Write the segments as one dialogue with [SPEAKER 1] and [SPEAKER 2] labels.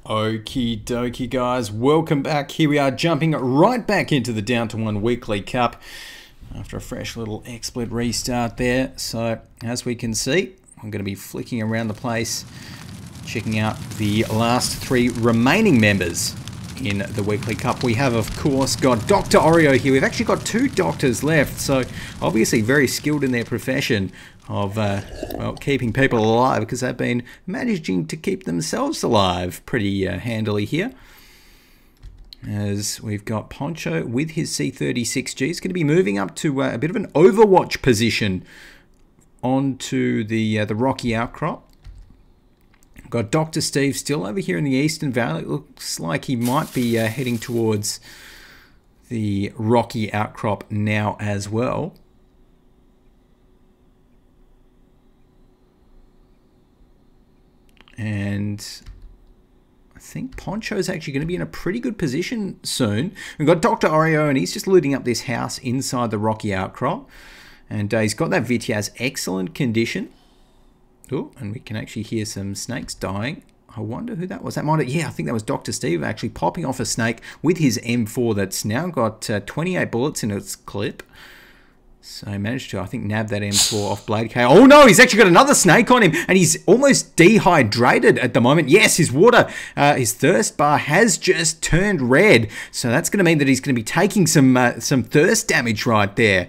[SPEAKER 1] Okie dokie guys, welcome back. Here we are jumping right back into the Down to One Weekly Cup after a fresh little XSplit restart there. So as we can see, I'm going to be flicking around the place, checking out the last three remaining members in the Weekly Cup. We have, of course, got Dr. Oreo here. We've actually got two doctors left, so obviously very skilled in their profession of well, keeping people alive, because they've been managing to keep themselves alive pretty handily here. As we've got Poncho with his C36G. He's going to be moving up to a bit of an overwatch position onto the rocky outcrop. Got Dr. Steve still over here in the Eastern Valley. It looks like he might be heading towards the rocky outcrop now as well. And I think Poncho's actually going to be in a pretty good position soon. We've got Dr. Oreo, and he's just looting up this house inside the rocky outcrop. And he's got that Vityaz excellent condition. Oh, and we can actually hear some snakes dying. I wonder who that was. That might have, yeah, I think that was Dr. Steve actually popping off a snake with his M4 that's now got 28 bullets in its clip. So he managed to, I think, nab that M4 off Blade K. Oh no, he's actually got another snake on him, and he's almost dehydrated at the moment. Yes, his water, his thirst bar has just turned red. So that's going to mean that he's going to be taking some thirst damage right there.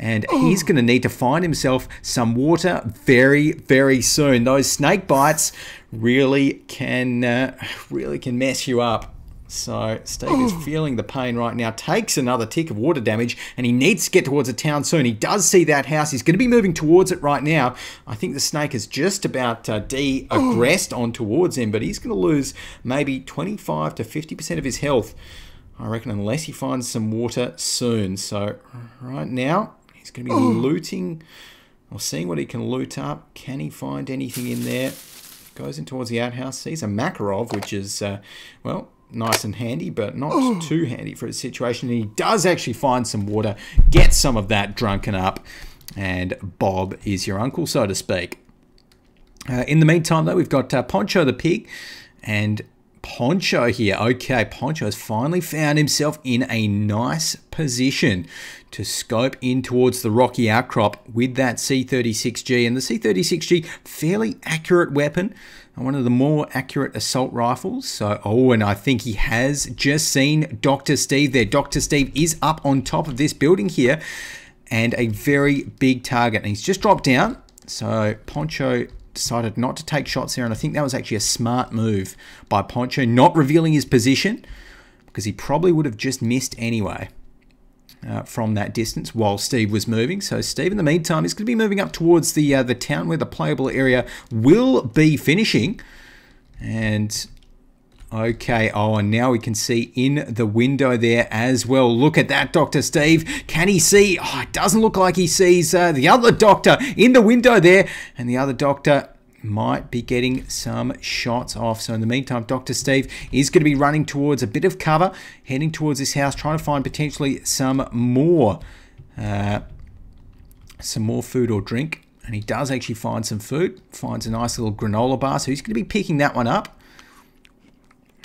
[SPEAKER 1] And he's going to need to find himself some water very, very soon. Those snake bites really can mess you up. So Steve is feeling the pain right now. Takes another tick of water damage, and he needs to get towards a town soon. He does see that house. He's going to be moving towards it right now. I think the snake is just about de-aggressed on towards him, but he's going to lose maybe 25 to 50% of his health, I reckon, unless he finds some water soon. So right now, he's going to be looting or seeing what he can loot up. Can he find anything in there? Goes in towards the outhouse. Sees a Makarov, which is, well, nice and handy, but not too handy for his situation. And he does actually find some water, get some of that drunken up, and Bob is your uncle, so to speak. In the meantime, though, we've got Poncho the pig and Poncho here. Okay, Poncho has finally found himself in a nice position to scope in towards the rocky outcrop with that C36G. And the C36G, fairly accurate weapon, one of the more accurate assault rifles. So, oh, and I think he has just seen Dr. Steve there. Dr. Steve is up on top of this building here, and a very big target. And he's just dropped down. So Poncho decided not to take shots there, and I think that was actually a smart move by Poncho, not revealing his position, because he probably would have just missed anyway from that distance while Steve was moving. So Steve, in the meantime, is going to be moving up towards the town where the playable area will be finishing. And okay, oh, and now we can see in the window there as well. Look at that, Dr. Steve. Can he see? Oh, it doesn't look like he sees the other doctor in the window there. And the other doctor might be getting some shots off. So in the meantime, Dr. Steve is going to be running towards a bit of cover, heading towards this house, trying to find potentially some more food or drink. And he does actually find some food, finds a nice little granola bar. So he's going to be picking that one up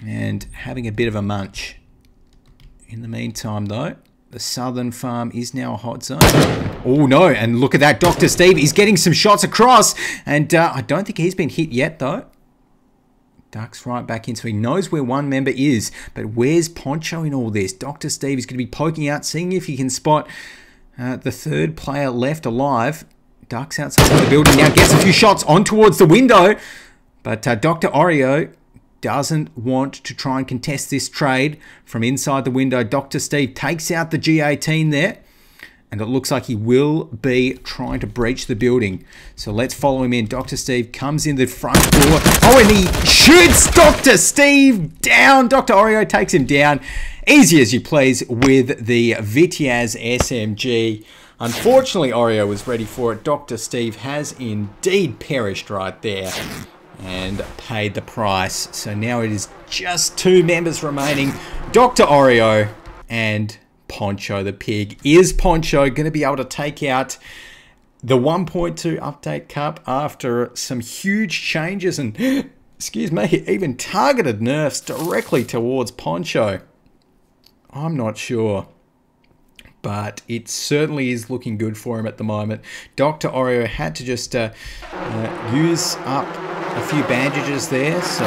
[SPEAKER 1] and having a bit of a munch. In the meantime, though, the southern farm is now a hot zone. Oh no, and look at that, Dr. Steve is getting some shots across, and I don't think he's been hit yet though. Ducks right back in, so he knows where one member is, but where's Poncho in all this? Dr. Steve is going to be poking out, seeing if he can spot the third player left alive. Ducks outside the building now, gets a few shots on towards the window, but Dr. Oreo doesn't want to try and contest this trade from inside the window. Dr. Steve takes out the G18 there, and it looks like he will be trying to breach the building. So let's follow him in. Dr. Steve comes in the front door. Oh, and he shoots Dr. Steve down. Dr. Oreo takes him down. Easy as you please with the Vityaz SMG. Unfortunately, Oreo was ready for it. Dr. Steve has indeed perished right there and paid the price. So now it is just two members remaining, Dr. Oreo and Poncho the pig. Is Poncho going to be able to take out the 1.2 update cup after some huge changes and excuse me, even targeted nerfs directly towards Poncho. I'm not sure, but it certainly is looking good for him at the moment. Dr. Oreo had to just use up a few bandages there, so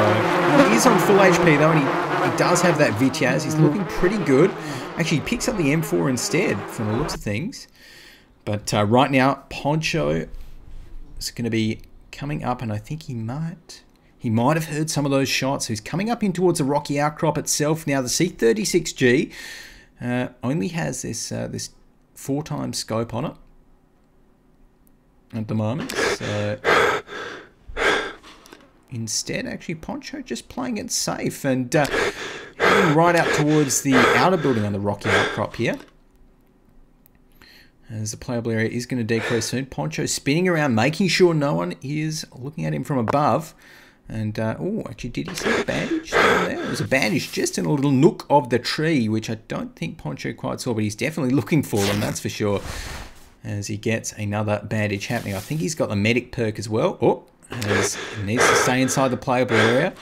[SPEAKER 1] he is on full HP though, and he does have that Vityaz. He's looking pretty good. Actually, he picks up the M4 instead from the looks of things. But right now, Poncho is going to be coming up, and I think he might have heard some of those shots. So he's coming up in towards the rocky outcrop itself. Now the C-36G only has this 4x scope on it at the moment. So instead, actually, Poncho just playing it safe and heading right out towards the outer building on the rocky outcrop here. As the playable area is going to decrease soon. Poncho spinning around, making sure no one is looking at him from above. And, oh, actually, did he see a bandage down there? There was a bandage just in a little nook of the tree, which I don't think Poncho quite saw, but he's definitely looking for them, that's for sure. As he gets another bandage happening. I think he's got the medic perk as well. Oh, as he needs to stay inside the playable area.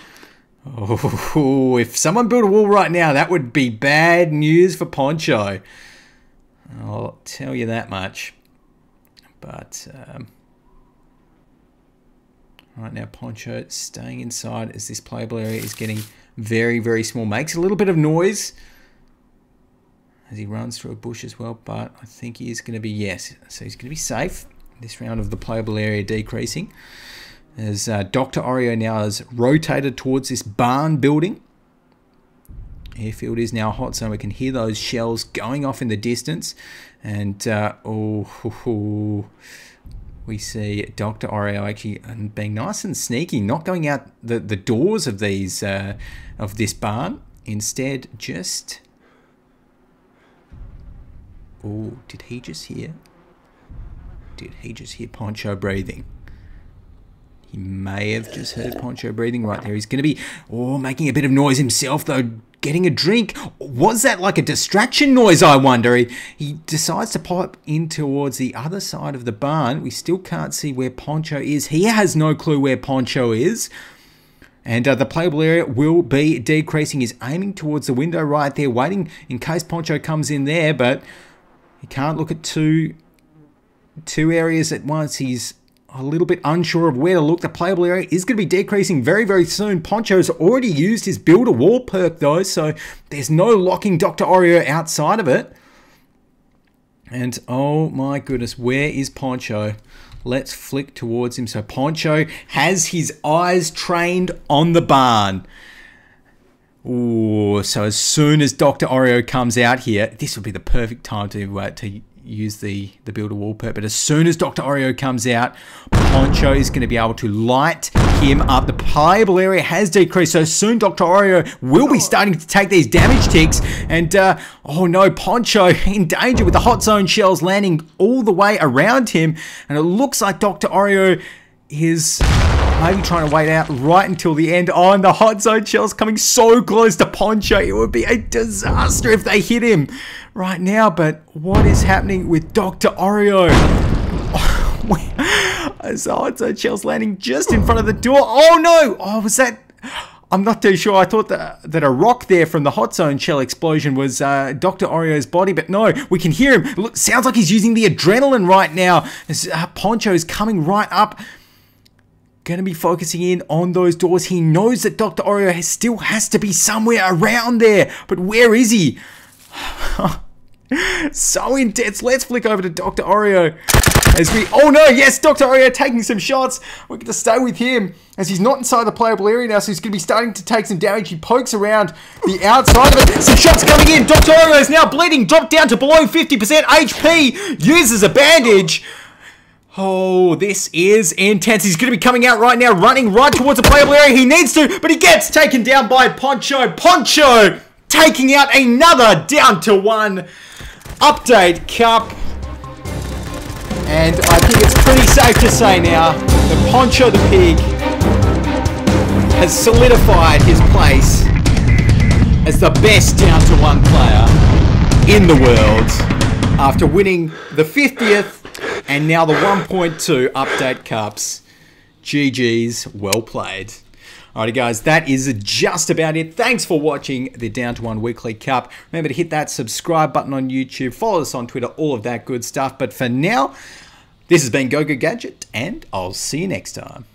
[SPEAKER 1] Oh, if someone built a wall right now, that would be bad news for Poncho. I'll tell you that much. But right now, Poncho staying inside as this playable area is getting very, very small. Makes a little bit of noise as he runs through a bush as well. But I think he is going to be, yes. So he's going to be safe. This round of the playable area decreasing. As Dr. Oreo now has rotated towards this barn building. Airfield is now hot, so we can hear those shells going off in the distance. And, we see Dr. Oreo actually being nice and sneaky, not going out the doors of these of this barn. Instead, just... Oh, did he just hear Poncho breathing? He may have just heard Poncho breathing right there. He's going to be, making a bit of noise himself, though, getting a drink. Was that like a distraction noise, I wonder? He decides to pop in towards the other side of the barn. We still can't see where Poncho is. He has no clue where Poncho is. And the playable area will be decreasing. He's aiming towards the window right there, waiting in case Poncho comes in there, but he can't look at two areas at once. He's a little bit unsure of where to look. The playable area is going to be decreasing very, very soon. Poncho's already used his build a wall perk though, so there's no locking Dr. Oreo outside of it. And oh my goodness, where is Poncho? Let's flick towards him. So Poncho has his eyes trained on the barn. Ooh, so as soon as Dr. Oreo comes out here, this will be the perfect time to use the build a wall perk. But as soon as Dr. Oreo comes out, Poncho is going to be able to light him up. The playable area has decreased, so soon Dr. Oreo will be starting to take these damage ticks. And oh no, Poncho in danger with the hot zone shells landing all the way around him. And it looks like Dr. Oreo is maybe trying to wait out right until the end. Oh, and the hot zone shells coming so close to Poncho. It would be a disaster if they hit him right now. But what is happening with Dr. Oreo? The hot zone shells landing just in front of the door. Oh no! Oh, was that... I'm not too sure. I thought that a rock there from the hot zone shell explosion was Dr. Oreo's body, but no, we can hear him. Look, sounds like he's using the adrenaline right now. As Poncho is coming right up. Going to be focusing in on those doors. He knows that Dr. Oreo still has to be somewhere around there, but where is he? So intense. Let's flick over to Dr. Oreo as we... Oh no, yes, Dr. Oreo taking some shots. We're going to stay with him as he's not inside the playable area now, so he's going to be starting to take some damage. He pokes around the outside of it. Some shots coming in. Dr. Oreo is now bleeding, dropped down to below 50% HP, uses a bandage. Oh, this is intense. He's going to be coming out right now, running right towards the playable area. He needs to, but he gets taken down by Poncho. Poncho taking out another down to one update cup. And I think it's pretty safe to say now that Poncho the Pig has solidified his place as the best down to one player in the world after winning the 50th and now the 1.2 update cups. GG's, well played. Alrighty guys, that is just about it. Thanks for watching the Down to One Weekly Cup. Remember to hit that subscribe button on YouTube, follow us on Twitter, all of that good stuff. But for now, this has been GoGoGadget, and I'll see you next time.